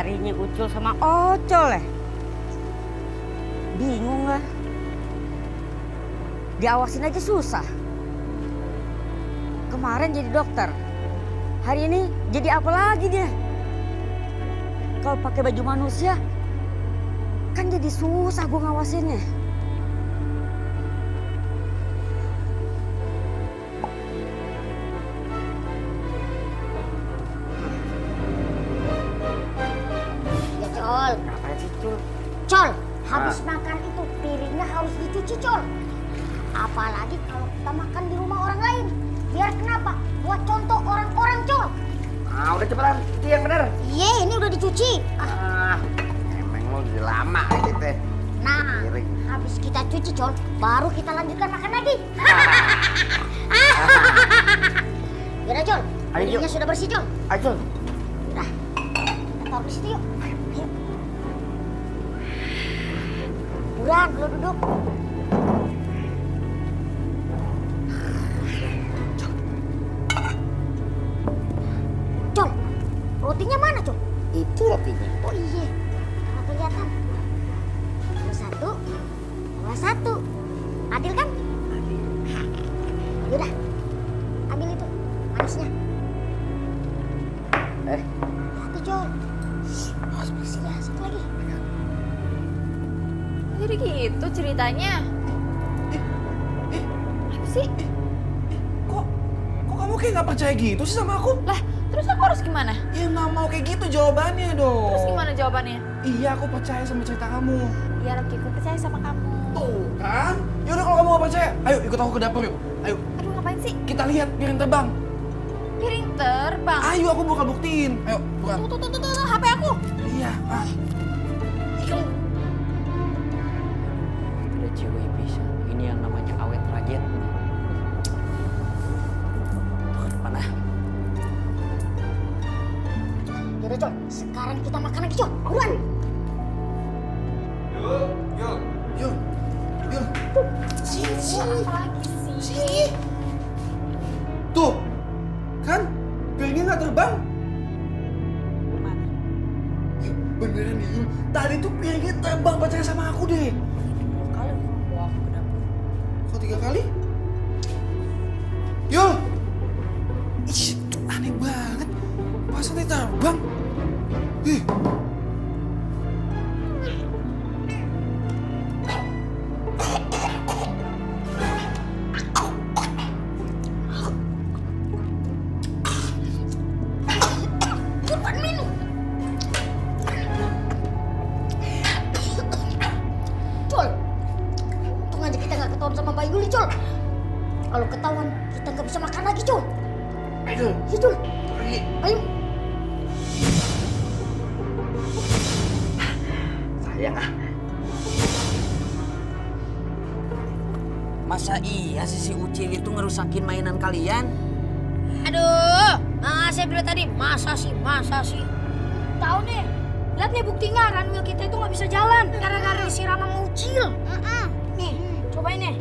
nyarinya Ucul sama Ocol ya? Bingung lah. Diawasin aja susah. Kemarin jadi dokter. Hari ini jadi apa lagi dia? Kalau pakai baju manusia, kan jadi susah gue ngawasinnya. Ya Col. Apa sih Cul? Col, habis makan itu piringnya harus dicuci Col. Apalagi kalau kita makan di rumah orang lain. Biar kenapa? Buat contoh orang-orang Col. Ah, udah cepetan, itu yang bener. Iya, ini udah dicuci. Emang lo udah lama gitu. Nah, Piring. habis kita cuci Col, baru kita lanjutkan makan lagi. Yaudah Col, Ayo, piringnya sudah bersih Col. Ayo, Udah, kita taruh di situ yuk. Ayo. Buruan, lo duduk. Col, rotinya mana Col? itu rotinya. Oh iya, nggak kelihatan. Dua satu, dua satu. Adil kan? Yaudah, ambil itu manisnya. Hati Col. Masih ya, satu lagi. Jadi gitu ceritanya. Apa sih? Kok kamu kayak nggak percaya gitu sih sama aku? Lah, terus aku harus gimana? Ya nggak mau kayak gitu jawabannya dong. Terus gimana jawabannya? Iya, aku percaya sama cerita kamu. Ya Rocky, aku percaya sama kamu. Tuh kan? Yaudah kalau kamu nggak percaya, ayo ikut aku ke dapur yuk. Ayo, Aduh, ngapain sih? kita lihat piring terbang. Piring terbang. Ayo, aku bakal buktiin. Ayo, bukan. Tuh, HP aku. Iya, Udah cewek bisa. Ini yang namanya awet rajin. Mana? Yaudah Col, sekarang kita makan lagi Col. Buruan. Yuk. Sini. Sini. Tuh, kan? Piringnya nggak terbang. Mana? Ya, beneran nih, Yul. Tadi tuh piringnya terbang, percaya sama aku deh. Kalau bawa aku ke dapur. Kok 3 kali? Yul! Ih, aneh banget. Masa dia terbang? Ih. Buruan minum. Col, untung aja kita nggak ketahuan sama Mbak Yuli Col. Kalau ketahuan kita nggak bisa makan lagi Col. Ayo, Iya Col, pergi. ayo. Sayang ah. Masa iya sih si Ucil itu ngerusakin mainan kalian? Aduh, saya bilang tadi masa sih. Tahu nih, lihat nih buktinya Ranwil kita itu nggak bisa jalan gara-gara disiram sama Ucil. Nih, cobain nih.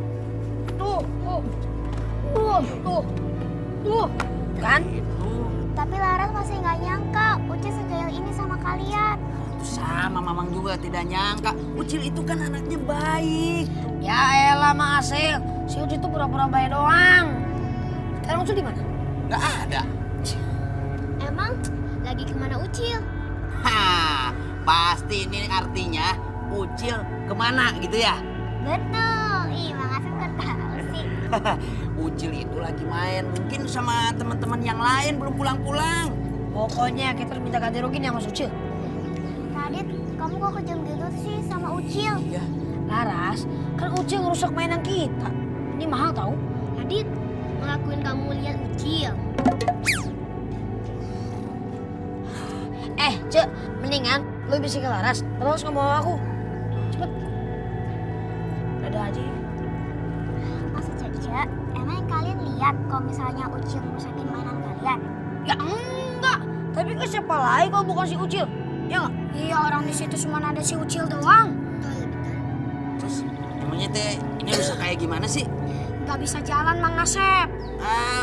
Tuh. Kan? Itu Tapi Laras masih nggak nyangka Uci sejauh ini sama kalian. sama Mamang juga tidak nyangka. Ucil itu kan anaknya baik. Ya elah Mak Asel, si Ucil itu pura-pura baik doang. Sekarang Ucil di mana? Nggak ada. Emang lagi kemana Ucil? Hah, pasti ini artinya Ucil kemana gitu ya? Betul. Ih, makasih kok tahu sih. Ucil itu lagi main mungkin sama teman-teman yang lain belum pulang-pulang. Pokoknya kita harus minta ganti rugi nih sama si Ucil. Radit, kamu kok kejam gitu sih sama Ucil? Iya. Laras, kan Ucil ngerusak mainan kita. Ini mahal tau. Radit, ngelakuin kamu lihat Ucil. Cek, mendingan lu bisa ke Laras, terus ngomong sama aku. Cepet. Dadah aja. Masa Cek, emang kalian lihat kalau misalnya Ucil ngerusakin mainan kalian? Ya enggak, tapi kan siapa lagi kalau bukan si Ucil? Ya nggak? Iya, orang di situ cuma ada si Ucil doang. Terus emangnya teh ini rusak kayak gimana sih? Nggak bisa jalan Mang Asep.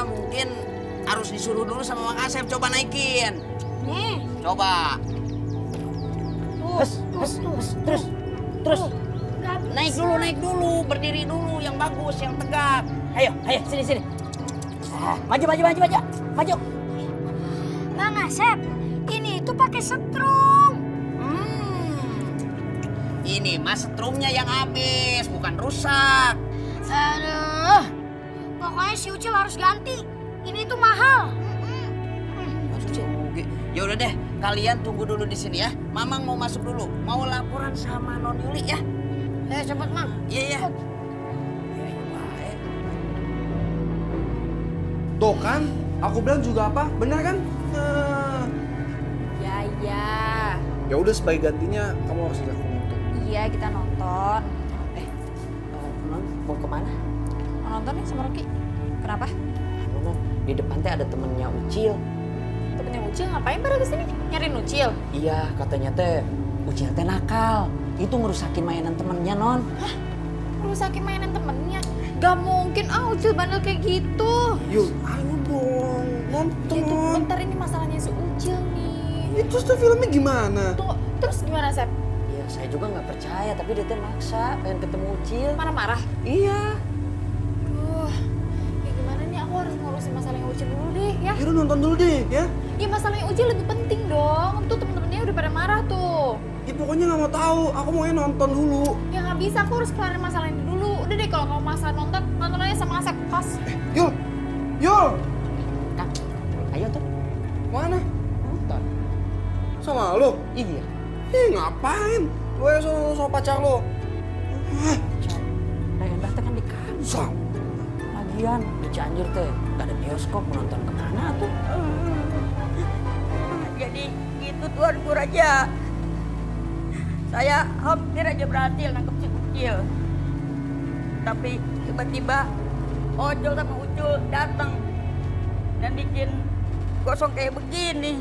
Mungkin harus disuruh dulu sama Mang Asep coba naikin. Nih, Coba. Terus. Naik dulu, berdiri dulu yang bagus, yang tegak. Ayo, sini. Maju. Bang Asep, ini tuh pakai setrum. Ini mas setrumnya yang habis, bukan rusak. Aduh, pokoknya si Ucil harus ganti. Ini tuh mahal. Ya udah deh, kalian tunggu dulu di sini ya. Mamang mau masuk dulu, mau laporan sama Non Yuli ya. Cepet Mang. Iya. Tuh kan, aku bilang juga apa? Benar kan? Ya. Ya udah sebagai gantinya kamu harus ajak aku nonton. Iya, kita nonton. Non, mau kemana? Mau nonton nih sama Rocky. Kenapa? Non, di depan teh ada temennya Ucil. Temennya Ucil ngapain pada kesini? Nyariin Ucil? Iya, katanya teh Ucil teh nakal. Itu ngerusakin mainan temennya, Non. Rusakin mainan temennya? Gak mungkin Ucil bandel kayak gitu. Yuk, ayo dong, nonton. Itu bentar, ini masalahnya si Ucil nih. Itu tuh filmnya gimana? Tuh, terus gimana Sep? Iya, saya juga nggak percaya, tapi dia teh maksa pengen ketemu Ucil. Marah-marah? Iya. Duh, ya gimana nih, aku harus ngurusin masalahnya Ucil dulu deh ya. Yaudah nonton dulu deh, ya. Ya masalahnya Ucil lebih penting dong. Tuh temen-temennya udah pada marah tuh. Ya pokoknya nggak mau tahu, aku maunya nonton dulu. Ya nggak bisa, aku harus kelarin masalah ini dulu. Udah deh, kalau kamu masalah nonton aja sama Asep pas. Yul, Kak, ayo tuh. mana? Nonton. Sama lo? Iya. Ngapain? Lo ya sama pacar lo. Rendah teh kan di kampung. Lagian di Cianjur teh gak ada bioskop, mau nonton kemana tuh? Jadi gitu Tuanku Raja. Saya hampir aja berhasil nangkep si Ucil. Tapi tiba-tiba Ojol sama Ucul datang dan bikin gosong kayak begini.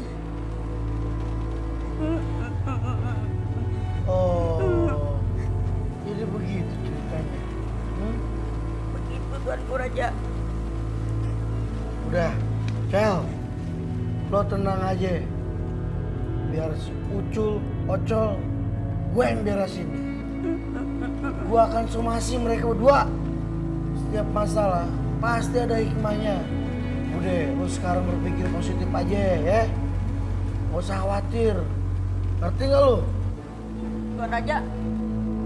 Oh, jadi begitu ceritanya. Begitu Tuanku Raja. Udah, Kel, lo tenang aja. Biar si Ucul, Ocol, gue yang beresin. Gue akan somasi mereka berdua. Setiap masalah pasti ada hikmahnya. Udah, lo sekarang berpikir positif aja ya. Gak usah khawatir. Ngerti gak lo? Tuan Raja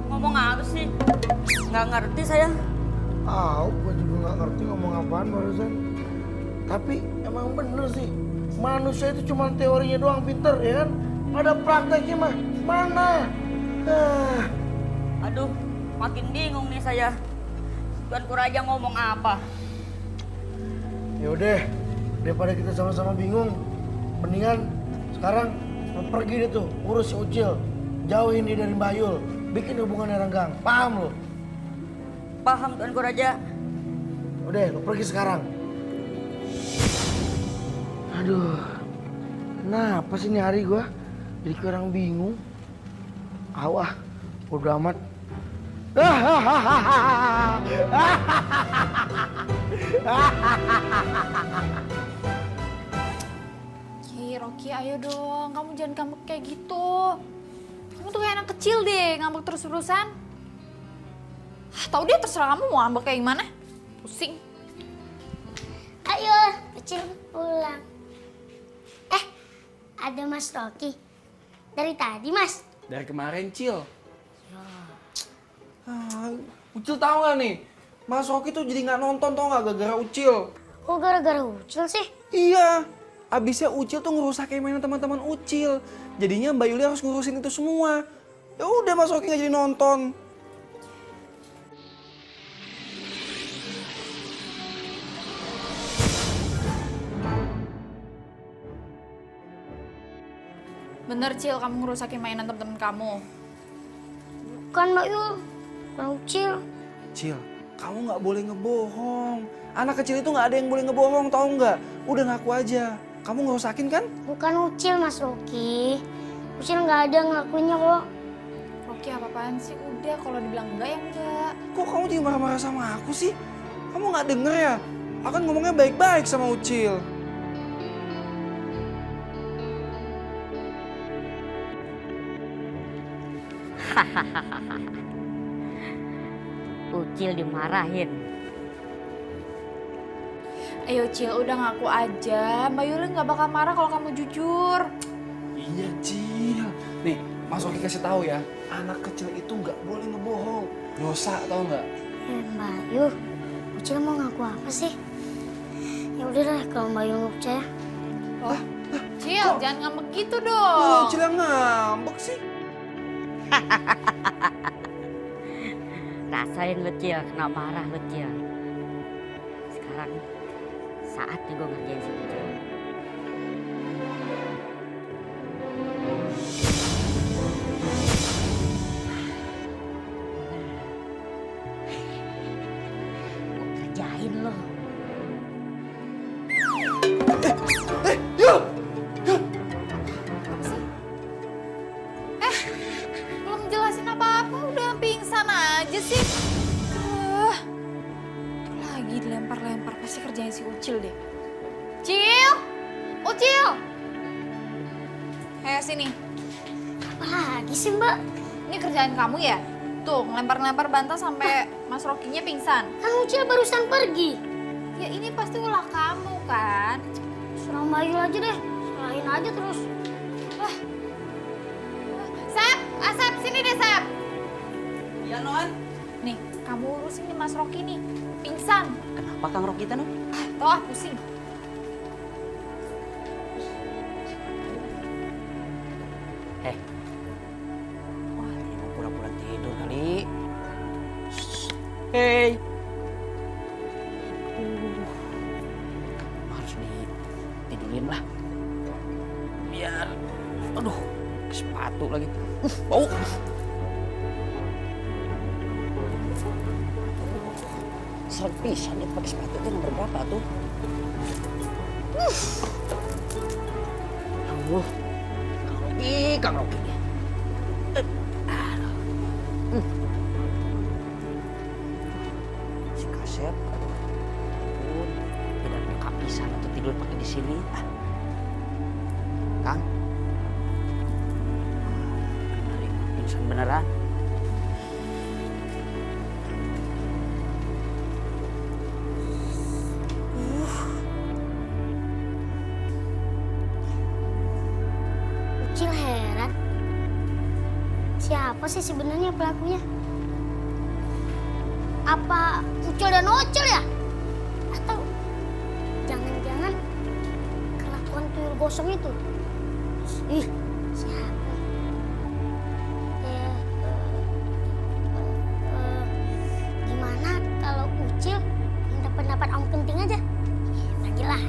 ngomong apa sih? Nggak ngerti saya. Gue juga gak ngerti ngomong apaan barusan. Tapi emang bener sih, manusia itu cuma teorinya doang pinter ya kan? Ada prakteknya mah mana? Aduh, makin bingung nih saya. Tuanku Raja ngomong apa? Ya udah, daripada kita sama-sama bingung, mendingan sekarang lo pergi deh tuh urus si Ucil, jauhin dia dari Mbak Yul, bikin hubungannya renggang, paham lo? Paham Tuanku Raja. Udah, lo pergi sekarang. Aduh, kenapa sih ini hari gua jadi kayak orang bingung? Bodo amat. Rocky, ayo dong, kamu jangan ngambek kayak gitu. Kamu tuh kayak anak kecil deh, ngambek terus-terusan. Tahu deh, terserah kamu mau ngambek kayak gimana. Pusing. Ayo, Ucil pulang. Ada Mas Rocky. Dari tadi, Mas. Dari kemarin, Cil. Ucil tahu nggak nih? Mas Rocky tuh jadi nggak nonton tau nggak gara-gara Ucil. Kok gara-gara Ucil sih? Iya, abisnya Ucil tuh ngerusakin mainan teman-teman Ucil. Jadinya Mbak Yuli harus ngurusin itu semua. Ya udah Mas Rocky nggak jadi nonton. Bener, Cil, kamu ngerusakin mainan temen-temen kamu. Bukan Mbak Yul, bukan Ucil. Cil, kamu nggak boleh ngebohong. Anak kecil itu nggak ada yang boleh ngebohong, tau nggak? Udah ngaku aja. Kamu ngerusakin kan? Bukan Ucil, Mas Rocky. Ucil nggak ada ngelakuinnya kok. Rocky, apa-apaan sih? Udah, kalau dibilang enggak ya enggak. Kok kamu jadi marah-marah sama aku sih? Kamu nggak denger ya? Aku kan ngomongnya baik-baik sama Ucil. Ucil dimarahin. Ayo Cil, udah ngaku aja. Mbak Yuli nggak bakal marah kalau kamu jujur. Iya, Cil. Nih, Mas Oki kasih tahu ya, anak kecil itu nggak boleh ngebohong. Dosa, tau nggak? Mbak Yu, Ucil mau ngaku apa sih? Ya udah deh kalau Mbak Yu nggak percaya. Oh, Cil, kok- jangan ngambek gitu Oh, dong. Ucil yang ngambek sih. Rasain lu Cil, kena marah lu Cil. Sekarang saatnya gue ngerjain si Ucil. Gue kerjain lo. Yul! Belum jelasin apa-apa, udah pingsan aja sih. Lagi dilempar-lempar, pasti kerjain si Ucil deh. Cil! Ucil! Sini. Apa lagi sih Mbak? Ini kerjaan kamu ya? Tuh, ngelempar-ngelempar bantal sampai Mas Rokinya pingsan. Kan Ucil barusan pergi. Ya ini pasti ulah kamu kan? Serah Mbak Yu aja deh. Serahin aja terus. Sep, Sep, sini deh Sep. Iya, Non. Nih, kamu urusin nih Mas Roki nih. Pingsan. Kenapa Kang Roki teh, Non? Toh, pusing. Wah, dia mau pura-pura tidur kali. Hei. Harus ditidurin lah. Biar, aduh, ke sepatu lagi. Bau. Serem pisan dia pakai sepatu itu nomor berapa tuh? Aduh, Kang Roki. Si Kasep, ampun, tidak ada pisan atau tidur pakai di sini. Kang, bener ini pingsan beneran. Ucil heran. Siapa sih sebenarnya pelakunya? Apa Ucil dan Ocil ya? Atau jangan-jangan kelakuan tuyul gosong itu? Ih, siapa? Gimana kalau Ucil minta pendapat Om Kenting aja? Bagilah.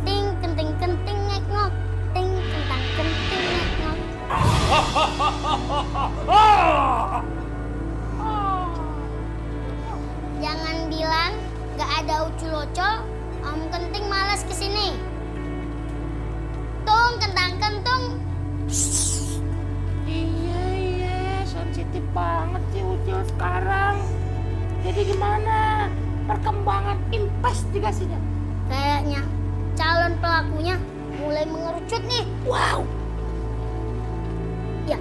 Ting kenting kenting ngek ngok. Ting kentang kenting ngek ngok. Jangan bilang gak ada ucul-ucul, Om Kenting malas kesini. Tung kentang kentung. Iya, sensitif banget sih Ucil sekarang. Jadi gimana perkembangan investigasinya? Kayaknya calon pelakunya mulai mengerucut nih. Wow, Ya,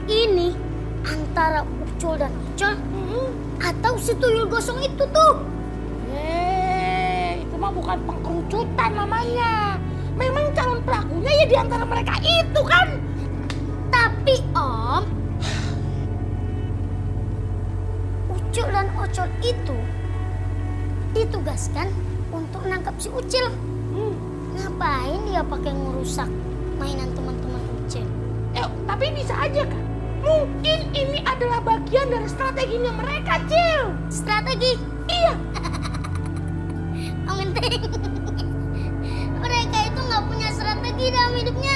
ini antara Ucul dan Ocol atau si tuyul gosong itu tuh. itu mah bukan pengkerucutan namanya. Memang calon pelakunya ya di antara mereka itu kan. Tapi Om, Ucul dan Ocol itu ditugaskan untuk nangkap si Ucil. Ngapain dia pakai ngerusak mainan teman-teman Ucil? Tapi bisa aja kan? Mungkin ini adalah bagian dari strateginya mereka, Cil. Strategi? Iya. Om Kenting, mereka itu nggak punya strategi dalam hidupnya.